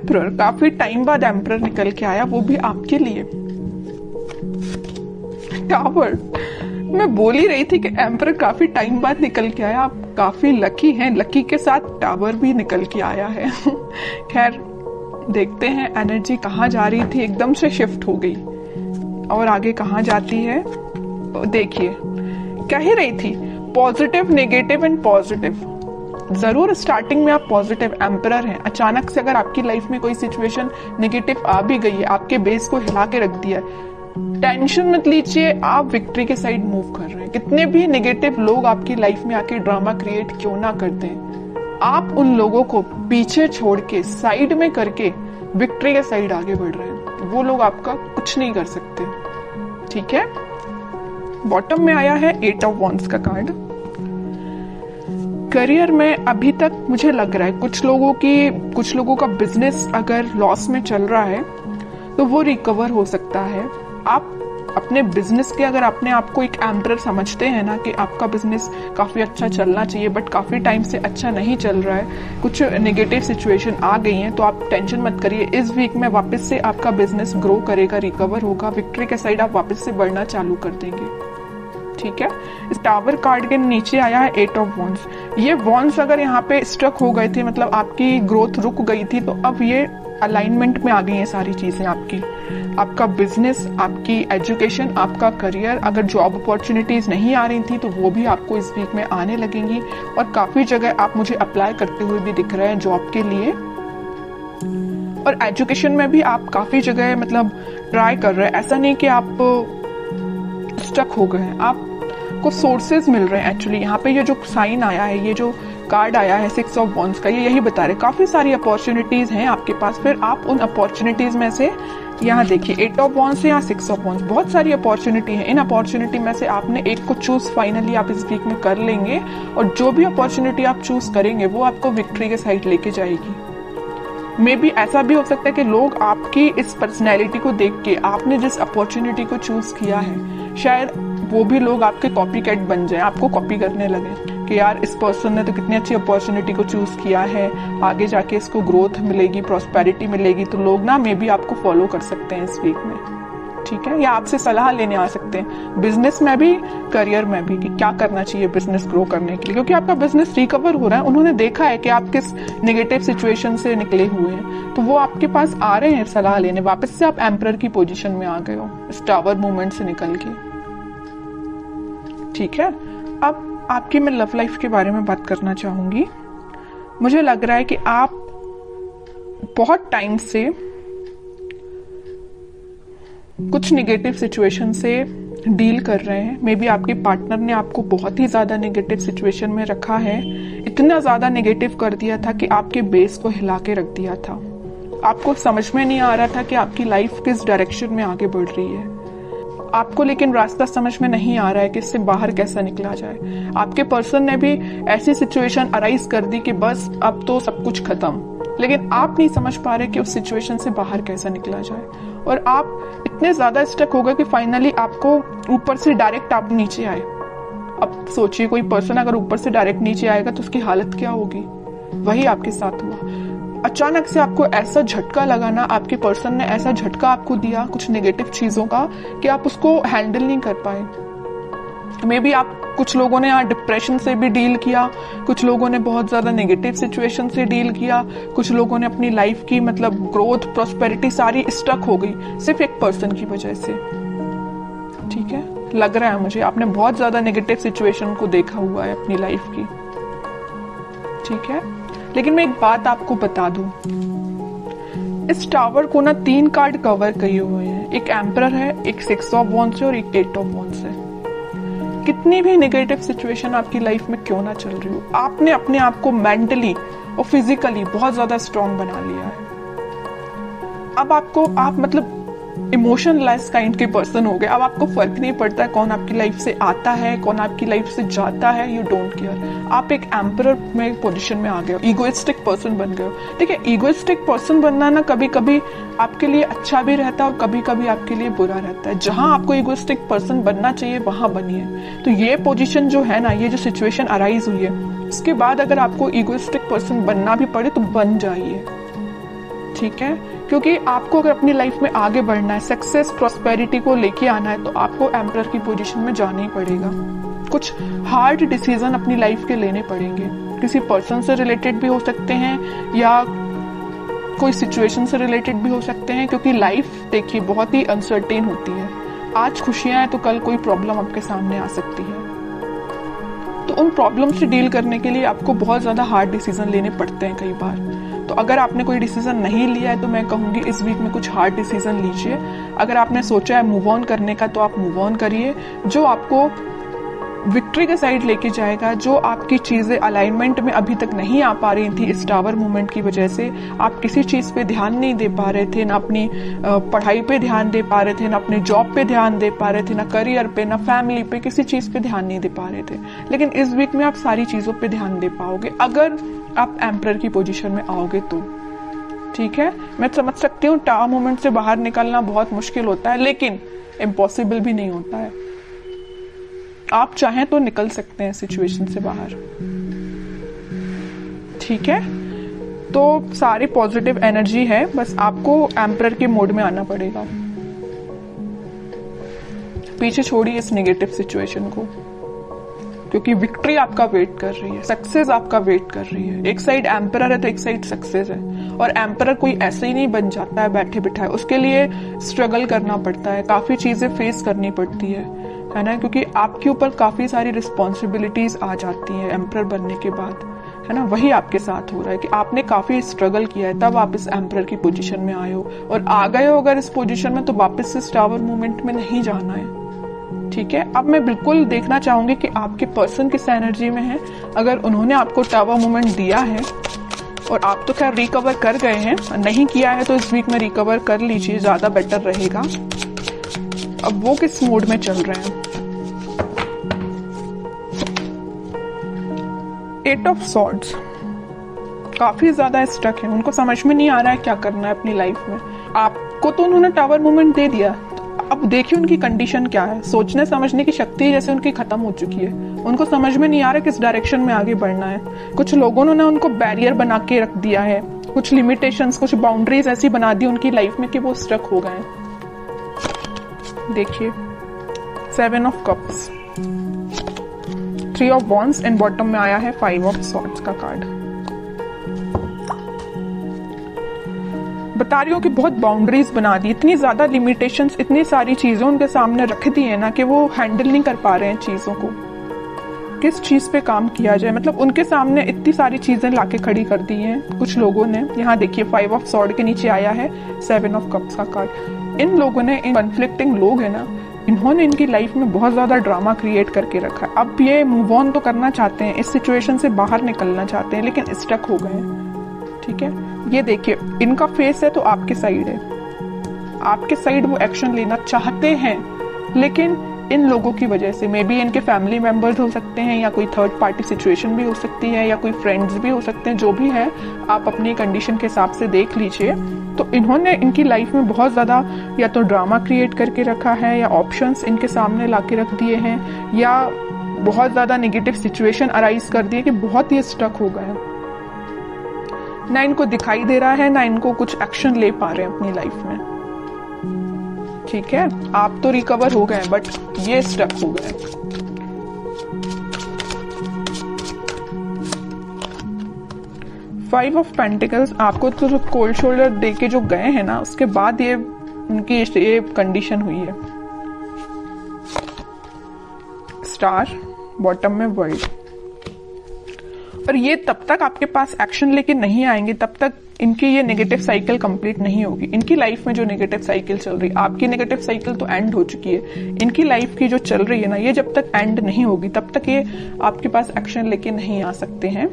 Emperor, काफी time बाद emperor निकल के आया, वो भी आपके लिए। टावर, मैं बोल ही रही थी कि एम्परर काफी टाइम बाद निकल के आया, आप काफी लकी हैं, लकी के साथ टावर भी निकल के आया है। खैर देखते हैं एनर्जी कहाँ जा रही थी, एकदम से शिफ्ट हो गई और आगे कहाँ जाती है। देखिए कह ही रही थी पॉजिटिव, नेगेटिव एंड पॉजिटिव। जरूर स्टार्टिंग में आप पॉजिटिव एम्परर हैं, अचानक से अगर आपकी लाइफ में कोई सिचुएशन नेगेटिव आ भी गई है, आपके बेस को हिला के रख दिया है, टेंशन मत लीजिए, आप विक्ट्री के साइड मूव कर रहे हैं। कितने भी नेगेटिव लोग आपकी लाइफ में आके ड्रामा क्रिएट क्यों ना करते हैं, आप उन लोगों को पीछे छोड़ के साइड में करके विक्ट्री के साइड आगे बढ़ रहे हैं। वो लोग आपका कुछ नहीं कर सकते, ठीक है। बॉटम में आया है 8 ऑफ वॉन्ड्स का कार्ड। करियर में अभी तक मुझे लग रहा है कुछ लोगों का बिजनेस अगर लॉस में चल रहा है तो वो रिकवर हो सकता है। आप अपने बिजनेस के अगर अपने आप को एक एम्परर समझते हैं ना कि आपका बिजनेस काफी अच्छा चलना चाहिए बट काफी टाइम से अच्छा नहीं चल रहा है, कुछ नेगेटिव सिचुएशन आ गई हैं, तो आप टेंशन मत करिए। इस वीक में वापस से आपका बिजनेस ग्रो करेगा, रिकवर होगा, विक्ट्री के साइड आप वापस से बढ़ना चालू कर देंगे, ठीक है। इस टावर कार्ड के नीचे आया है 8 ऑफ वॉन्ड्स। ये वॉन्ड्स अगर यहाँ पे स्ट्रक हो गए थे, मतलब आपकी ग्रोथ रुक गई थी, तो अब ये अलाइनमेंट में आ गई हैं सारी चीजें आपकी। आपका बिजनेस, आपकी एजुकेशन, आपका करियर, अगर जॉब अपॉर्चुनिटीज नहीं आ रही थी तो वो भी आपको इस वीक में आने लगेंगी। और काफी जगह आप मुझे अप्लाई करते हुए भी दिख रहे हैं जॉब के लिए। और एजुकेशन में भी आप काफी जगह मतलब ट्राई कर रहे हैं, ऐसा नहीं कि आप स्टक हो गए हैं, आपको सोर्सेज मिल रहे हैं। एक्चुअली यहाँ पे ये जो साइन आया है, ये जो कार्ड आया है 6 ऑफ वॉन्ड्स का, ये यही बता रहे काफी सारी अपॉर्चुनिटीज हैं आपके पास। फिर आप उन अपॉर्चुनिटीज में से यहाँ देखिए 8 ऑफ वॉन्ड्स है, यहाँ 6 ऑफ वॉन्ड्स, बहुत सारी अपॉर्चुनिटी है। इन अपॉर्चुनिटी में से आपने एक को चूज फाइनली आप इस वीक में कर लेंगे और जो भी अपॉर्चुनिटी आप चूज करेंगे वो आपको विक्ट्री के साइड लेके जाएगी। मे बी ऐसा भी हो सकता है कि लोग आपकी इस पर्सनैलिटी को देख के, आपने जिस अपॉर्चुनिटी को चूज किया है, शायद वो भी लोग आपके कॉपी कैट बन जाए, आपको कॉपी करने लगे कि यार इस पर्सन ने तो कितनी अच्छी अपॉर्चुनिटी को चूज किया है, आगे जाके इसको ग्रोथ मिलेगी, प्रॉस्पेरिटी मिलेगी। तो लोग ना मे बी आपको फॉलो कर सकते हैं इस वीक में, ठीक है, या आपसे सलाह लेने आ सकते हैं बिजनेस में भी, करियर में भी, कि क्या करना चाहिए बिजनेस ग्रो करने के लिए, क्योंकि आपका बिजनेस रिकवर हो रहा है। उन्होंने देखा है कि आप किस नेगेटिव सिचुएशन से निकले हुए हैं, तो वो आपके पास आ रहे हैं सलाह लेने। वापस से आप एम्परर की पोजीशन में आ गए हो इस टावर मूवमेंट से निकल के, ठीक है। अब आपकी मैं लव लाइफ के बारे में बात करना चाहूंगी। मुझे लग रहा है कि आप बहुत टाइम से कुछ नेगेटिव सिचुएशन से डील कर रहे हैं। मे बी आपके पार्टनर ने आपको बहुत ही ज्यादा नेगेटिव सिचुएशन में रखा है, इतना ज्यादा नेगेटिव कर दिया था कि आपके बेस को हिला के रख दिया था। आपको समझ में नहीं आ रहा था कि आपकी लाइफ किस डायरेक्शन में आगे बढ़ रही है, आपको लेकिन रास्ता समझ में नहीं आ रहा है कि इससे बाहर कैसा निकला जाए। आपके पर्सन ने भी ऐसी सिचुएशन अराइज कर दी कि बस अब तो सब कुछ खत्म, लेकिन आप नहीं समझ पा रहे कि उस सिचुएशन से बाहर कैसा निकला जाए। और आप इतने ज्यादा स्टक हो गए कि फाइनली आपको ऊपर से डायरेक्ट आप नीचे आए। अब सोचिए कोई पर्सन अगर ऊपर से डायरेक्ट नीचे आएगा तो उसकी हालत क्या होगी। वही आपके साथ हुआ। अचानक से आपको ऐसा झटका लगा ना, आपके पर्सन ने ऐसा झटका आपको दिया कुछ नेगेटिव चीजों का कि आप उसको हैंडल नहीं कर पाए। मे बी आप, कुछ लोगों ने यहाँ डिप्रेशन से भी डील किया, कुछ लोगों ने बहुत ज्यादा नेगेटिव सिचुएशन से डील किया, कुछ लोगों ने अपनी लाइफ की मतलब ग्रोथ, प्रॉस्पेरिटी सारी स्टक हो गई सिर्फ एक पर्सन की वजह से, ठीक है। लग रहा है मुझे आपने बहुत ज्यादा नेगेटिव सिचुएशन को देखा हुआ है अपनी लाइफ की, ठीक है। लेकिन मैं एक बात आपको बता दूं, इस टावर को ना 3 कार्ड कवर किए हुए हैं। एक एम्परर है, एक 6 ऑफ वॉन्ड्स है और एक 8 ऑफ वॉन्ड्स है। कितनी भी नेगेटिव सिचुएशन आपकी लाइफ में क्यों ना चल रही हो, आपने अपने आप को मेंटली और फिजिकली बहुत ज्यादा स्ट्रांग बना लिया है। अब आप मतलब इमोशनलेस काइंड के पर्सन हो गए। अब आपको फर्क नहीं पड़ता है कौन आपकी लाइफ से आता है, कौन आपकी लाइफ से जाता है, यू डोंट केयर। आप एक एम्परर में पोजीशन में आ गए हो, ईगोइस्टिक पर्सन बन गए हो। ठीक है, ईगोइस्टिक पर्सन बनना ना कभी कभी आपके लिए अच्छा भी रहता है और कभी कभी आपके लिए बुरा रहता है। जहां आपको ईगोइस्टिक पर्सन बनना चाहिए वहां बनिए। तो ये पोजीशन जो है ना, ये जो सिचुएशन अराइज हुई है, उसके बाद अगर आपको ईगोइस्टिक पर्सन बनना भी पड़े तो बन जाइए, ठीक है, क्योंकि आपको अगर अपनी लाइफ में आगे बढ़ना है, सक्सेस प्रॉस्पेरिटी को लेके आना है, तो आपको एम्परर की पोजीशन में जाना ही पड़ेगा। कुछ हार्ड डिसीजन अपनी लाइफ के लेने पड़ेंगे, किसी पर्सन से रिलेटेड भी हो सकते हैं या कोई सिचुएशन से रिलेटेड भी हो सकते हैं, क्योंकि लाइफ देखिए बहुत ही अनसर्टेन होती है। आज खुशियां हैं तो कल कोई प्रॉब्लम आपके सामने आ सकती है, तो उन प्रॉब्लम से डील करने के लिए आपको बहुत ज्यादा हार्ड डिसीजन लेने पड़ते हैं कई बार। तो अगर आपने कोई डिसीजन नहीं लिया है तो मैं कहूंगी इस वीक में कुछ हार्ड डिसीजन लीजिए। अगर आपने सोचा है मूव ऑन करने का तो आप मूव ऑन करिए, जो आपको विक्ट्री के साइड लेके जाएगा। जो आपकी चीजें अलाइनमेंट में अभी तक नहीं आ पा रही थी इस टावर मूवमेंट की वजह से, आप किसी चीज पे ध्यान नहीं दे पा रहे थे, ना अपनी पढ़ाई पे ध्यान दे पा रहे थे, ना अपने जॉब पे ध्यान दे पा रहे थे, ना करियर पे, ना फैमिली पे, किसी चीज पे ध्यान नहीं दे पा रहे थे। लेकिन इस वीक में आप सारी चीजों पे ध्यान दे पाओगे अगर आप एम्परर की पोजीशन में आओगे तो। ठीक है, मैं समझ सकती हूँ टावर मूवमेंट से बाहर निकलना बहुत मुश्किल होता है, लेकिन इम्पॉसिबल भी नहीं होता है। आप चाहें तो निकल सकते हैं सिचुएशन से बाहर। ठीक है, तो सारी पॉजिटिव एनर्जी है, बस आपको एम्परर के मोड में आना पड़ेगा। पीछे छोड़िए इस नेगेटिव सिचुएशन को, क्योंकि विक्ट्री आपका वेट कर रही है, सक्सेस आपका वेट कर रही है। एक साइड एम्परर है तो एक साइड सक्सेस है, और एम्परर कोई ऐसे ही नहीं बन जाता है बैठे बिठाए, उसके लिए स्ट्रगल करना पड़ता है, काफी चीजें फेस करनी पड़ती है ना, क्योंकि आपके ऊपर काफी सारी रिस्पॉन्सिबिलिटीज आ जाती हैं एम्परर बनने के बाद, है ना। वही आपके साथ हो रहा है कि आपने काफी स्ट्रगल किया है, तब आप इस एम्परर की पोजीशन में आए हो, और आ गए हो अगर इस पोजीशन में तो वापस से टावर मूवमेंट में नहीं जाना है। ठीक है, अब मैं बिल्कुल देखना चाहूंगी कि आपके पर्सन किस एनर्जी में है। अगर उन्होंने आपको टावर मूवमेंट दिया है और आप तो खैर रिकवर कर गए हैं, नहीं किया है तो इस वीक में रिकवर कर लीजिए, ज्यादा बेटर रहेगा। अब वो किस मोड में चल रहे हैं। 8 ऑफ सॉर्ड्स, काफी ज्यादा स्टक है, उनको समझ में नहीं आ रहा है क्या करना है अपनी लाइफ में। आपको तो उन्होंने टावर मूवमेंट दे दिया, तो अब देखिए उनकी कंडीशन क्या है। सोचने समझने की शक्ति जैसे उनकी खत्म हो चुकी है, उनको समझ में नहीं आ रहा किस डायरेक्शन में आगे बढ़ना है। कुछ लोगों ने उनको बैरियर बना के रख दिया है, कुछ लिमिटेशंस, कुछ बाउंड्रीज ऐसी बना दी उनकी लाइफ में कि वो स्टक हो गए। देखिए 7 of cups, 3 of wands and bottom में आया है 5 ऑफ सॉर्ड्स का कार्ड। बता रही हूँ कि बहुत बाउंड्रीज बना दी, इतनी ज्यादा लिमिटेशंस, इतनी सारी चीजें उनके सामने रख दी है ना कि वो हैंडल नहीं कर पा रहे हैं चीजों को। किस चीज पे काम किया जाए, मतलब उनके सामने इतनी सारी चीजें लाके खड़ी कर दी हैं कुछ लोगों ने। यहाँ देखिए 5 ऑफ सॉर्ड के नीचे आया है 7 ऑफ कप्स का कार्ड। इन लोगों ने, इन कॉन्फ्लिक्टिंग लोग है ना, इन्होंने इनकी लाइफ में बहुत ज्यादा ड्रामा क्रिएट करके रखा है। अब ये मूव ऑन तो करना चाहते हैं, इस सिचुएशन से बाहर निकलना चाहते हैं, लेकिन स्टक हो गए हैं। ठीक है, ये देखिए इनका फेस है तो आपके साइड है, आपके साइड वो एक्शन लेना चाहते हैं, लेकिन इन लोगों की वजह से, मे बी इनके फैमिली मेंबर्स हो सकते हैं, या कोई थर्ड पार्टी सिचुएशन भी हो सकती है, या कोई फ्रेंड्स भी हो सकते हैं, जो भी है आप अपनी कंडीशन के हिसाब से देख लीजिए। तो इन्होंने इनकी लाइफ में बहुत ज्यादा या तो ड्रामा क्रिएट करके रखा है, या ऑप्शंस इनके सामने लाके रख दिए हैं, या बहुत ज्यादा नेगेटिव सिचुएशन अराइज कर दिए कि बहुत ही स्टक हो गए। ना इनको दिखाई दे रहा है, ना इनको कुछ एक्शन ले पा रहे हैं अपनी लाइफ में। ठीक है, आप तो रिकवर हो गए बट ये स्टक हो गए। फाइव ऑफ पेंटिकल्स, आपको तो जो कोल्ड शोल्डर दे के जो गए हैं ना, उसके बाद ये उनकी ये कंडीशन हुई है। स्टार, बॉटम में वर्ल्ड। और ये तब तक आपके पास एक्शन लेके नहीं आएंगे, तब तक इनकी ये नेगेटिव साइकिल कंप्लीट नहीं होगी। इनकी लाइफ में जो नेगेटिव साइकिल चल रही है, आपकी नेगेटिव साइकिल तो एंड हो चुकी है, इनकी लाइफ की जो चल रही है ना, ये जब तक एंड नहीं होगी तब तक ये आपके पास एक्शन लेके नहीं आ सकते हैं।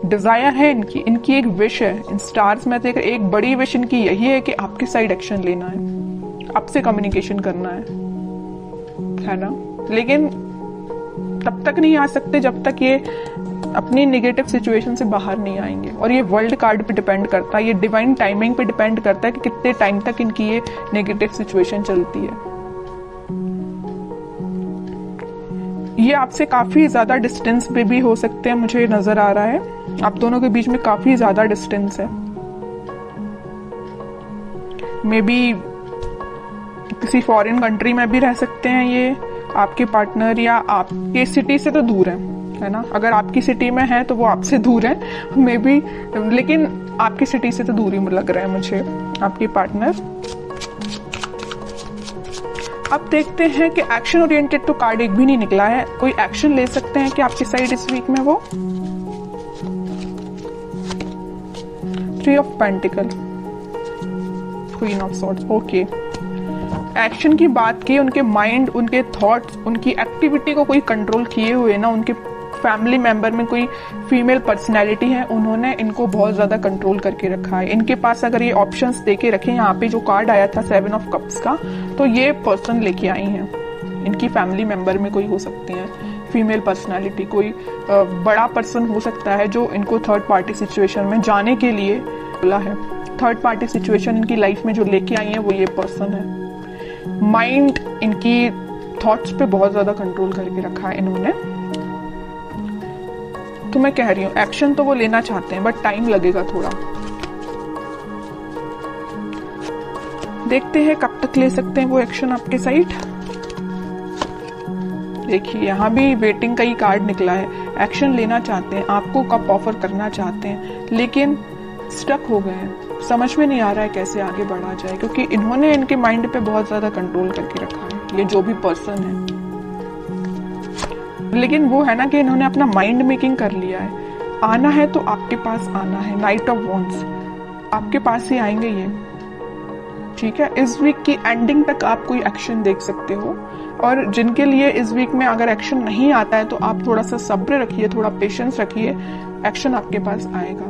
डिजायर है इनकी एक विश है। इन स्टार्स में देख एक बड़ी विश इनकी यही है कि आपकी साइड एक्शन लेना है, आपसे कम्युनिकेशन करना है ना। लेकिन तब तक नहीं आ सकते जब तक ये अपनी नेगेटिव सिचुएशन से बाहर नहीं आएंगे। और ये वर्ल्ड कार्ड पे डिपेंड करता है, ये डिवाइन टाइमिंग पे डिपेंड करता है कि कितने टाइम तक इनकी ये नेगेटिव सिचुएशन चलती है। ये आपसे काफी ज्यादा डिस्टेंस पे भी हो सकते हैं, मुझे नजर आ रहा है आप दोनों के बीच में काफी ज्यादा डिस्टेंस है। मे बी किसी फॉरेन कंट्री में भी रह सकते हैं ये आपके पार्टनर, या आपके सिटी से तो दूर है ना। अगर आपकी सिटी में है तो वो आपसे दूर है मे बी, लेकिन आपकी सिटी से तो दूर ही लग रहा है मुझे आपके पार्टनर। अब देखते हैं कि एक्शन ओरिएंटेड तो कार्ड एक भी नहीं निकला है। कोई एक्शन ले सकते हैं कि आपकी साइड इस वीक में वो 3 of pentacle, queen of swords. Okay, action की बात की, उनके माइंड, उनके थॉट्स, उनकी एक्टिविटी को कोई कंट्रोल किए हुए ना, उनके फैमिली मेंबर में कोई फीमेल पर्सनैलिटी है, उन्होंने इनको बहुत ज्यादा कंट्रोल करके रखा है। इनके पास अगर ये ऑप्शंस देके रखे, यहाँ पे जो कार्ड आया था 7 ऑफ कप्स का, तो ये पर्सन लेके आई हैं। इनकी फैमिली मेंबर में कोई हो सकती है फीमेल पर्सनैलिटी, कोई बड़ा पर्सन हो सकता है जो इनको थर्ड पार्टी सिचुएशन में जाने के लिए बोला है। थर्ड पार्टी सिचुएशन इनकी लाइफ में जो लेके आई है वो ये पर्सन है। माइंड, इनकी थॉट्स पे बहुत ज्यादा कंट्रोल करके रखा है इन्होंने। तो मैं कह रही हूँ एक्शन तो वो लेना चाहते हैं बट टाइम लगेगा थोड़ा। देखते हैं कब तक ले सकते हैं वो एक्शन आपके साइड। देखिए यहाँ भी वेटिंग का ही कार्ड निकला है। एक्शन लेना चाहते हैं, आपको कब ऑफर करना चाहते हैं, लेकिन स्टक हो गए हैं, समझ में नहीं आ रहा है कैसे आगे बढ़ा जाए, क्योंकि इन्होंने इनके माइंड पे बहुत ज्यादा कंट्रोल करके रखा है, ये जो भी पर्सन है। लेकिन वो है ना कि इन्होंने अपना माइंड मेकिंग कर लिया है। आना है तो आपके पास आना है। नाइट ऑफ वॉन्ड्स, आपके पास ही आएंगे ये, ठीक है। इस वीक की एंडिंग तक आप कोई एक्शन देख सकते हो, और जिनके लिए इस वीक में अगर एक्शन नहीं आता है तो आप थोड़ा सा सब्र रखिए, थोड़ा पेशेंस रखिए, एक्शन आपके पास आएगा।